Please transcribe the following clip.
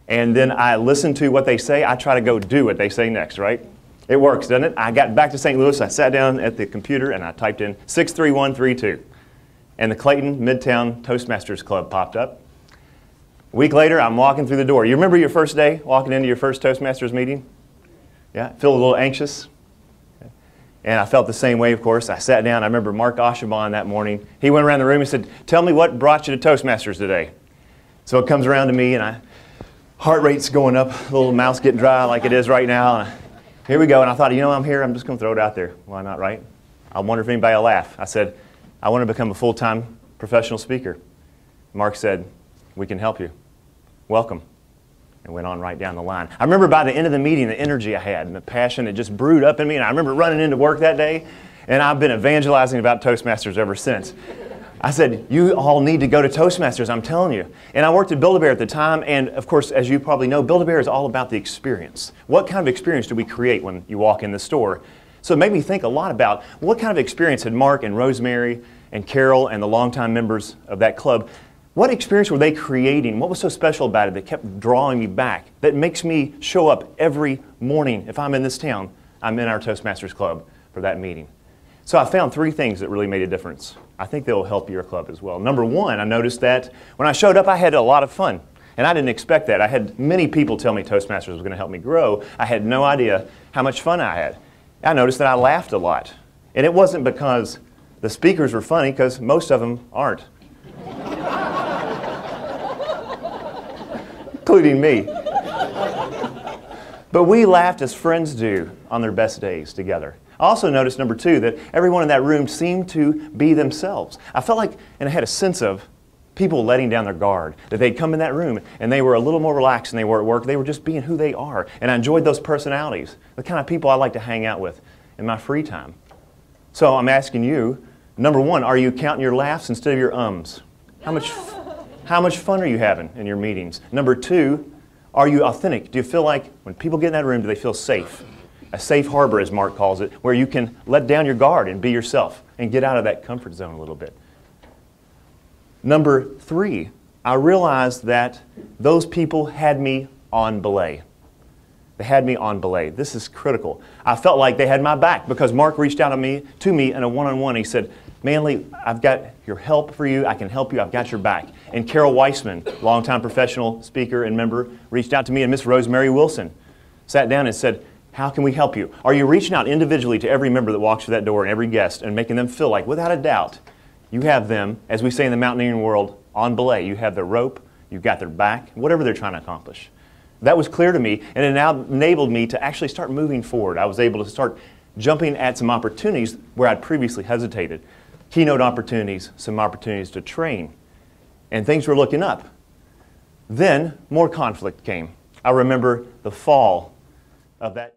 and then I listen to what they say. I try to go do what they say next, right? It works, doesn't it? I got back to St. Louis. I sat down at the computer and I typed in 63132. And the Clayton Midtown Toastmasters Club popped up. A week later, I'm walking through the door. You remember your first day walking into your first Toastmasters meeting? Yeah, feel a little anxious. And I felt the same way, of course. I sat down. I remember Mark Oshabon that morning. He went around the room and said, "Tell me what brought you to Toastmasters today." So it comes around to me, and heart rate's going up, a little mouth's getting dry like it is right now. And here we go. And I thought, I'm here. I'm just going to throw it out there. Why not, right? I wonder if anybody will laugh. I said, "I want to become a full-time professional speaker." Mark said, "We can help you. Welcome." And went on right down the line. I remember by the end of the meeting, the energy I had and the passion that just brewed up in me. And I remember running into work that day, and I've been evangelizing about Toastmasters ever since. I said, "You all need to go to Toastmasters, I'm telling you." And I worked at Build-A-Bear at the time, and of course, as you probably know, Build-A-Bear is all about the experience. What kind of experience do we create when you walk in the store? So it made me think a lot about what kind of experience had Mark and Rosemary and Carol and the longtime members of that club, what experience were they creating? What was so special about it that kept drawing me back, that makes me show up every morning? If I'm in this town, I'm in our Toastmasters Club for that meeting. So I found 3 things that really made a difference. I think they'll help your club as well. Number 1, I noticed that when I showed up, I had a lot of fun. And I didn't expect that. I had many people tell me Toastmasters was going to help me grow. I had no idea how much fun I had. I noticed that I laughed a lot. And it wasn't because the speakers were funny, because most of them aren't. Including me. But we laughed as friends do on their best days together. I also noticed, number 2, that everyone in that room seemed to be themselves. I felt like, and I had a sense of people letting down their guard, that they'd come in that room and they were a little more relaxed than they were at work. They were just being who they are. And I enjoyed those personalities, the kind of people I like to hang out with in my free time. So I'm asking you, number 1, are you counting your laughs instead of your ums? How much fun are you having in your meetings? Number 2, are you authentic? Do you feel like when people get in that room, do they feel safe? A safe harbor, as Mark calls it, where you can let down your guard and be yourself and get out of that comfort zone a little bit. Number 3, I realized that those people had me on belay. They had me on belay. This is critical. I felt like they had my back because Mark reached out to me in a one-on-one. He said, "Manley, I've got your help for you. I can help you. I've got your back." And Carol Weissman, longtime professional speaker and member, reached out to me, and Miss Rosemary Wilson sat down and said, "How can we help you?" Are you reaching out individually to every member that walks through that door and every guest and making them feel like, without a doubt, you have them, as we say in the mountaineering world, on belay? You have their rope, you've got their back, whatever they're trying to accomplish. That was clear to me, and it now enabled me to actually start moving forward. I was able to start jumping at some opportunities where I'd previously hesitated. Keynote opportunities, some opportunities to train, and things were looking up. Then more conflict came. I remember the fall of that